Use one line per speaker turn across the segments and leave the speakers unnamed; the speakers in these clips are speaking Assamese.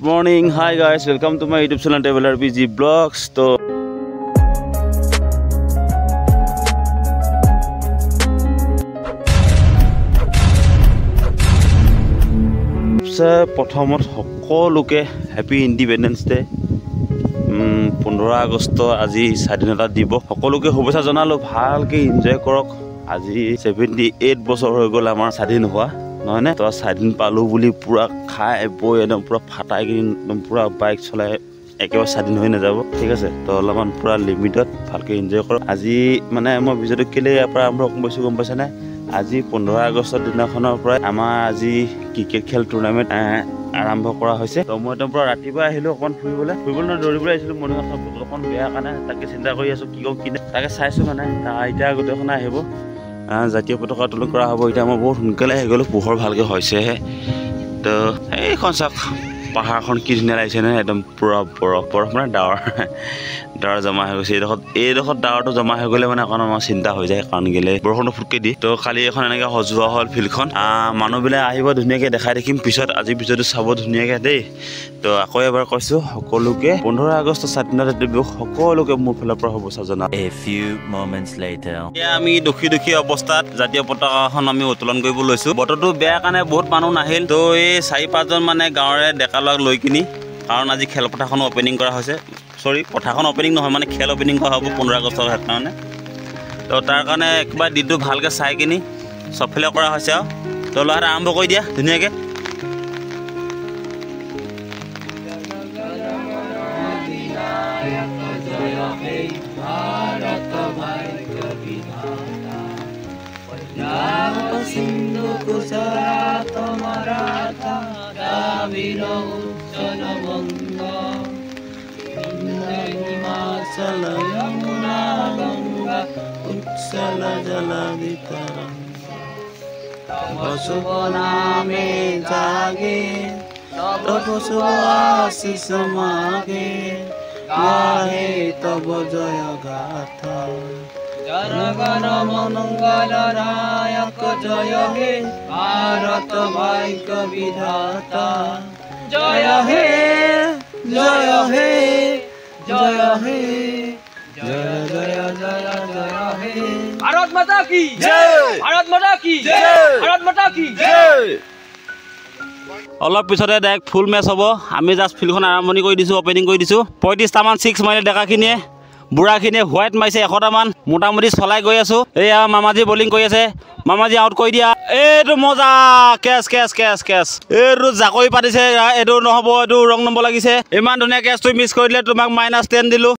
morning. Hi guys, welcome to my YouTube channel Traveler BG Vlogs. तो प्रथमत सकलोके हैप्पी इंडिपेंडेंस डे 15 আগষ্ট আজি স্বাধীনতা দিবস সকলোকে শুভেচ্ছা জনালো ভালকে এনজয় কৰক আজি 78 বছৰ হৈ গ'ল আমাৰ স্বাধীন হোৱা নহয় নে তো স্বাধীন পালো বুলি পুৰা খাই বই একদম পুৰা ফাটাই একদম পুৰা বাইক চলাই একেবাৰে স্বাধীন হৈ নাযাব ঠিক আছে তো অলপমান পুৰা লিমিটত ভালকে এনজয় কৰক আজি মানে মই ভিডিঅ'টো কেলে পৰা আৰম্ভ কৰিছো গম পাইছা নে আজি 15 আগষ্টৰ দিনাখনৰ পৰা আমাৰ আজি ক্ৰিকেট খেল টুৰ্নামেণ্ট আৰম্ভ কৰা হৈছে তো মই একদম পুৰা ৰাতিপুৱা আহিলো অকণ ফুৰিবলৈ দৌৰিবলৈ আহিছিলো মনে অকণ বেয়া কাৰণে তাকে চিন্তা কৰি আছো কি কওঁ কি নাই তাকে চাইছো মানে এতিয়া গোটেইখন আহিব জাতীয় পতাকা উত্তোলন কৰা হ'ব এতিয়া মই বহুত সোনকালে আহি গ'লো পোহৰ ভালকৈ হৈছেহে তো এইখন চাওক পাহাৰখন কি ধুনীয়া লাগিছে নহয় একদম পুৰা বৰফ মানে ডাৱৰ জমা হৈ গৈছে এইডোখৰত ডাৱৰটো জমা হৈ গ'লে মানে অকণ আমাৰ চিন্তা হৈ যায় কাৰণ গেলে বৰষুণটো ফুটকে দিয়ে তো কালি এখন এনেকৈ সজোৱা হ'ল ফিল্ডখন মানুহবিলাক আহিব ধুনীয়াকৈ দেখাই দেখিম পিছত আজি ভিডিঅ'টো চাব ধুনীয়াকৈ দেই তো আকৌ এবাৰ কৈছোঁ সকলোকে 15 আগষ্ট স্বাধীনতা দিৱস সকলোকে মোৰ ফালৰ পৰা শুভেচ্ছা জনাওঁ এতিয়া আমি দুখী অৱস্থাত জাতীয় পতাকাখন আমি উত্তোলন কৰিব লৈছোঁ বতৰটো বেয়া কাৰণে বহুত মানুহ নাহিল তো এই 4-5জন মানে গাঁৱৰে ডেকা ল'ৰাক লৈ কিনি কাৰণ আজি খেলপথাৰখন অপেনিং কৰা হৈছে সৰি পথাৰখন অপেনিং নহয় মানে খেল অপেনিং কৰা হ'ব 15 আগষ্টৰ কাৰণে তো তাৰ কাৰণে একবাৰ দিনটো ভালকৈ চাই কিনি চবফালে কৰা হৈছে আৰু তো ল'ৰা আৰম্ভ কৰি দিয়া ধুনীয়াকৈ
यमुना गंगा उत्सल जल तब शुभ नामे जागे तब शुभ आशीष मागे गाहे तब जय गाथा जनगण मंगल नायक जय हे भारत भाग्य विधाता जय हे जय हे जय हे जय जय जय जय हे भारत माता की जय भारत माता की जय भारत माता की जय
অলপ পিছতে ডাইৰেক্ট ফুল মেচ হ'ব আমি জাষ্ট ফিল্ডখন আৰম্ভণি কৰি দিছোঁ অপেনিং কৰি দিছোঁ 35টামান 6 মাৰিলে ডেকাখিনিয়ে বুঢ়াখিনিয়ে হোৱাইট মাৰিছে 100টামান মোটামুটি চলাই গৈ আছোঁ এয়া মামাজী বলিং কৰি আছে মামাজী আউট কৰি দিয়া এইটো মজা কেচ এইটো জাকৈ পাতিছে এইটো নহ'ব এইটো ৰং নম্বৰ লাগিছে ইমান ধুনীয়া কেচটো মিছ কৰি দিলে তোমাক -10 দিলোঁ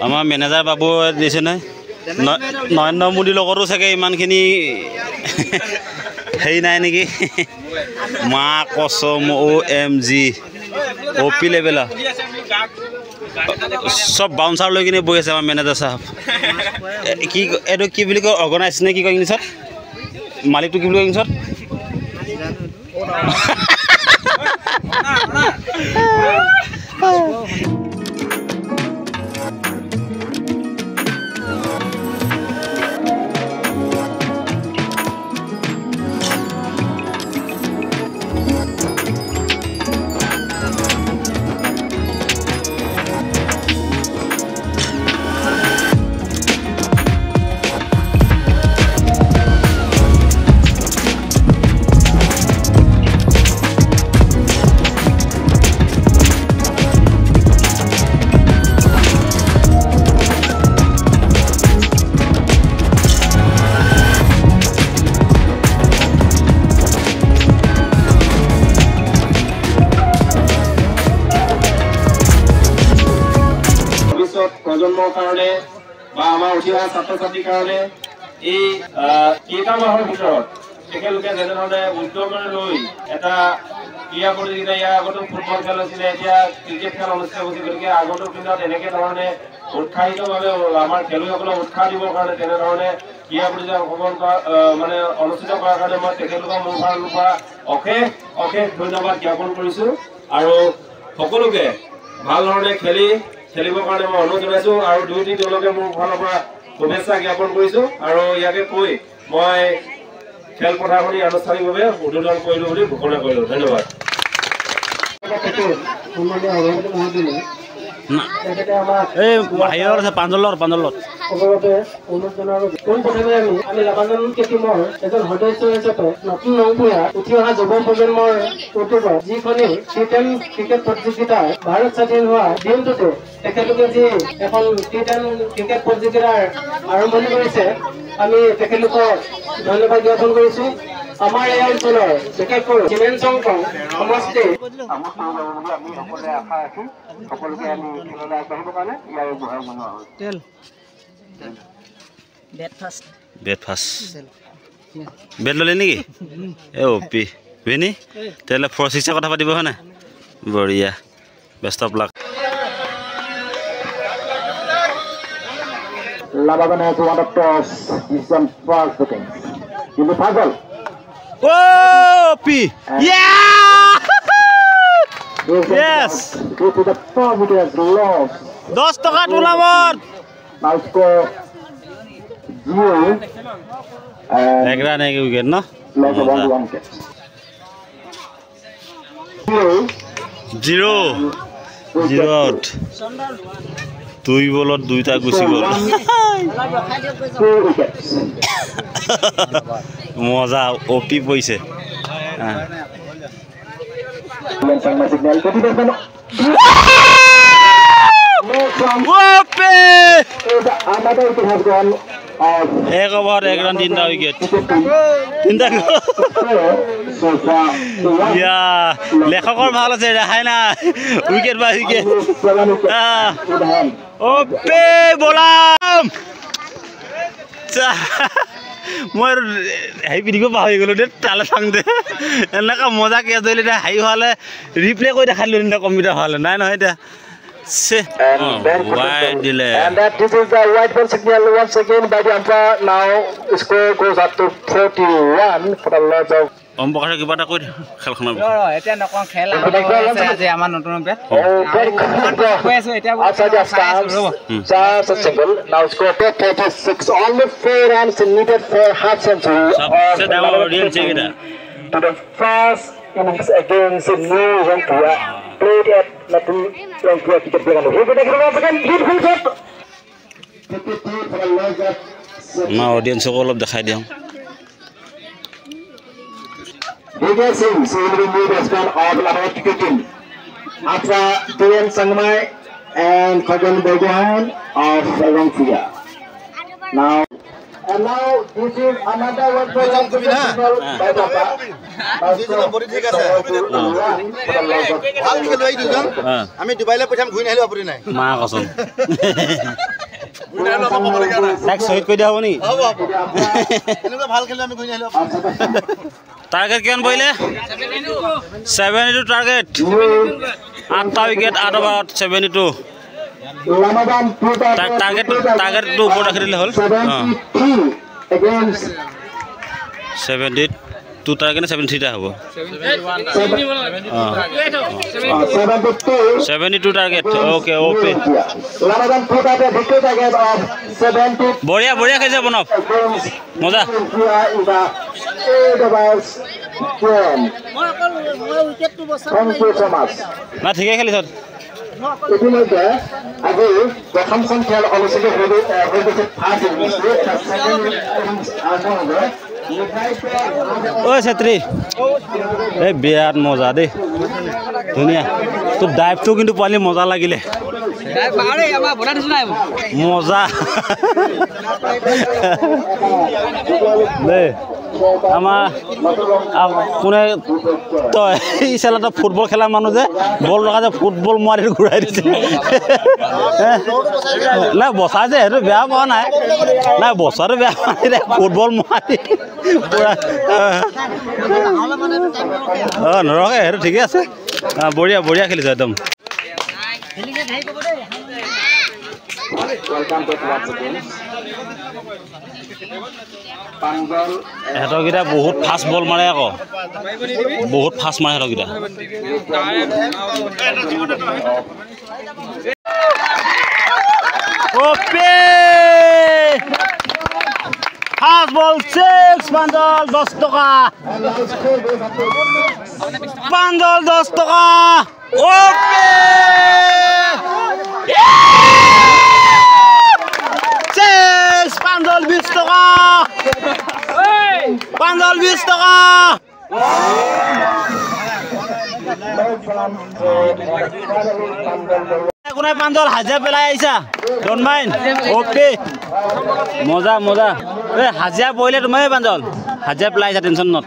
আমাৰ মেনেজাৰ বাবু দিছে নহয় নৰেন্দ্ৰ মোদীৰ লগতো চাগে ইমানখিনি হেৰি নাই নেকি মা কছম OMG OP লেভেল সব বাউন্সাৰ লৈ কিনে বহি আছে আমাৰ মেনেজাৰ চাহাব কি এইটো কি বুলি কয় অৰ্গেনাইজ নে কি কয় ইংলিছত মালিকটো কি বুলি কয় ইংলিছত
প্ৰজন্মৰ কাৰণে বা আমাৰ উঠি অহা ছাত্ৰ ছাত্ৰীৰ কাৰণে এই কেইটা মাহৰ ভিতৰত তেখেতলোকে যেনেধৰণে উদ্যোগ লৈ এটা ক্ৰীড়া প্ৰতিযোগিতা ইয়াৰ আগতো ফুটবল খেল হৈছিলে এতিয়া ক্ৰিকেট খেল অনুষ্ঠিত হৈছে গতিকে আগতো দিনত এনেকৈ ধৰণে উৎসাহিতভাৱে আমাৰ খেলুৱৈসকলক উৎসাহ দিবৰ কাৰণে তেনেধৰণে ক্ৰীড়া প্ৰতিযোগিতা অংশগ্ৰহণ কৰা মানে অনুষ্ঠিত কৰাৰ কাৰণে মই তেখেতলোকক মোৰ ফালৰ পৰা অশেষ ধন্যবাদ জ্ঞাপন কৰিছোঁ আৰু সকলোকে ভাল ধৰণে খেলিবৰ কাৰণে মই অনুৰোধ জনাইছোঁ আৰু দুয়োটি দলকে মোৰ ফালৰ পৰা শুভেচ্ছা জ্ঞাপন কৰিছোঁ আৰু ইয়াকে কৈ মই খেলপথাৰখনি আনুষ্ঠানিকভাৱে উদ্বোধন কৰিলোঁ বুলি ঘোষণা কৰিলোঁ ধন্যবাদ
সন্মানীয় সভাপতি মহোদয় তেখেতে আমাক
এই বাহিৰৰ আছে পাঞ্জলৰ
সভাপতি অনুৰোধ জনাব পোনপ্ৰথমে আমি লাভাজন টিমৰ এজন সদস্য হিচাপে নতুন নংপুৰীয়া উঠি অহা যুৱ প্ৰজন্মৰ কৰ্তৃপক্ষ যিখনে টি10 ক্ৰিকেট প্ৰতিযোগিতা ভাৰত স্বাধীন হোৱা দিনটোতে তেখেতলোকে যি এখন টি10 ক্ৰিকেট প্ৰতিযোগিতাৰ আৰম্ভণি কৰিছে আমি তেখেতলোকক ধন্যবাদ জ্ঞাপন কৰিছো আমাৰ এই অঞ্চলৰ বিশেষকৈ চিমেনচংকং সমষ্টি আমি সকলোৱে আশা ৰাখি সকলোকে আমি খেললৈ আগবাঢ়িবৰ কাৰণে ইয়াৰ ব্যৱহাৰ বনোৱা হ'ল
বেট ল'লে নেকি এই অপি বেনি তেতিয়াহ'লে 4-6 কথা পাতিব হয় নাই বঢ়িয়া best of luck
Labagan has one of toss. He's on first batting. In the puzzle.
Oh, P! Yeah! Yes!
Go to the top, it has lost.
10 টকা তোলামত
Now score 0.
এক রান এক উইকেট ন
Loss of one wicket.
0 out 2 বলত 2টা গুচি গ'ল
2 wickets.
মজা অপি পইছে এক ওভার এক রান 3টা উইকেট 3টা লেখকৰ ভাল আছে ৰেহাই না উইকেট বা উইকেট অপে বলাম মই হেৰি পিন্ধিব পাহৰি গ'লো দে তালে চাং দে এনেকা মজা কেছ ধৰিলে এতিয়া হাৰি হোৱালে ৰিপ্লে কৰি দেখাই দিলোঁ কম্পিউটাৰ হোৱালে নাই নহয় এতিয়া
And that this is the white ball signal once again by the umpire. Now score goes up to 41 for the loss of
অম্পকাৰে কিবা এটা কৈ খেলখনৰ
এতিয়া নকওঁ খেল আছে আজি আমাৰ নতুন bat
outside the stands. Just a single. Now score 36. Only 4 runs needed for half century. To the first innings against New Rangpura. Played at Natu Rangpura cricket ground. Here we go again. Beautiful shot. 53 for the loss of.
না অডিয়েন্সক অলপ দেখাই দিওঁ
Vijay Singh, senior new batsman of Lahore cricket team. After Dian Sangmai and Khagan Bergohan of Rangpura. Now this is another one for the festival by Papa.
ভাল খেলুৱৈ দুজন আমি দুবাইলৈ পঠাম ঘূৰি নাহিলো আপুনি নাই
মা কচম তাক শহীদ কৰি দিয়া হ'ব নেকি
এনেকুৱা ভাল খেলুৱৈ আমি ঘূৰি নাহিলো
টাৰ্গেট কিমান পৰিলে 72 টাৰ্গেট 8টা উইকেট 8 অভাৰত 72 টাৰ্গেটটো ওপৰত ৰাখি দিলে হ'ল 72 টাৰ্গেট 73টা হ'ব 72 টাৰ্গেট ওকে ওপে বঢ়িয়া বঢ়িয়া খাইছে বনক মজা না ঠিকে খেলিছ
ইতিমধ্যে আজি প্ৰথমখন খেল অনুষ্ঠিত হৈ গৈছে ফাৰ্ষ্ট
ঐ চেত্ৰী এই বিৰাট মজা দেই ধুনীয়া তোৰ ডাইভটো কিন্তু পোৱালি মজা লাগিলে মজা দেই আমাৰ কোনে তই এই চেলাটা ফুটবল খেলা মানুহ যে বল ৰখা যে ফুটবল মাৰি ঘূৰাই দিছে নাই বচাইছে সেইটো বেয়া পোৱা নাই নাই বচাটো বেয়া পোৱা নাই দে ফুটবল মাৰি পূৰা নৰখে সেইটো ঠিকে আছে বঢ়িয়া বঢ়িয়া খেলিছে একদম সিহঁতৰকেইটা বহুত ফাষ্ট বল মাৰে আকৌ বহুত ফাষ্ট মাৰে সিহঁতৰকেইটা ফাষ্ট বল 6 পাঞ্জল 10 টকা পাঞ্জল 10 টকা ওকে চেস পাঞ্জল 20 টকা পাঞ্জল 20 টকা কোনে পাঞ্জল হাজিৰা পেলাই আইছা ডোন্ট মাইন্ড ওকে মজা মজা এ হাজিৰা পইলে তুমি পাঞ্জল হাজিৰা পেলাই আইছা টেনশন নট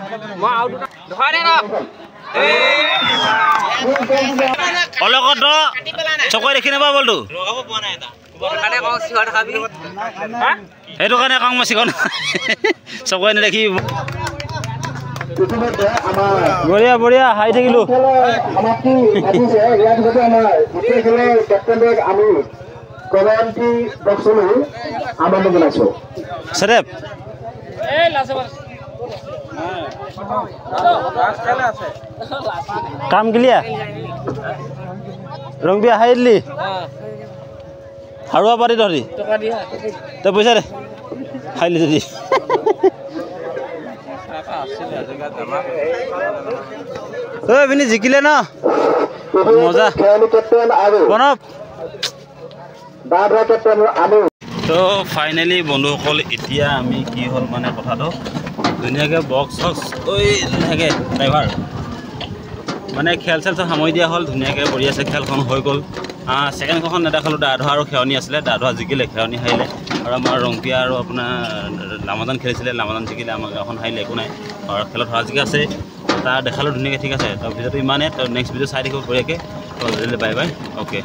অলকত চকই দেখি নাপা বলটো সেইটো কাৰণে কাম মই চিকন চকই নেদেখি বঢ়িয়া বঢ়িয়া হাই থাকিলো সদেৱ কাম ক্লিয়াৰ ৰং বিয়া হাই দিলি হাৰুৱা পাতি ধৰি তই পইচা দে হাই দিলি যদি ভিনি জিকিলে ন মজা প্ৰণৱ তো ফাইনেলি বন্ধুসকল এতিয়া আমি কি হ'ল মানে কথাটো ধুনীয়াকৈ বক্স চক্স থাকে ড্ৰাইভাৰ মানে খেল চেল চব সামৰি দিয়া হ'ল ধুনীয়াকৈ কৰি আছে খেলখন হৈ গ'ল ছেকেণ্ডখন নেদেখালোঁ দাধৰা আৰু খেৱনি আছিলে দাধৰা জিকিলে খেৱনি হাৰিলে আৰু আমাৰ ৰংপিয়া আৰু আপোনাৰ লামাজান খেলিছিলে লামাজান জিকিলে আমাৰ গাঁওখন হাৰিলে একো নাই আৰু খেলত হৰা জিকা আছে তাৰ দেখালোঁ ধুনীয়াকৈ ঠিক আছে তো ভিডিঅ'টো ইমানেই তো নেক্সট ভিডিঅ' চাই থাকিব বঢ়িয়াকৈ তো বাই বাই অ'কে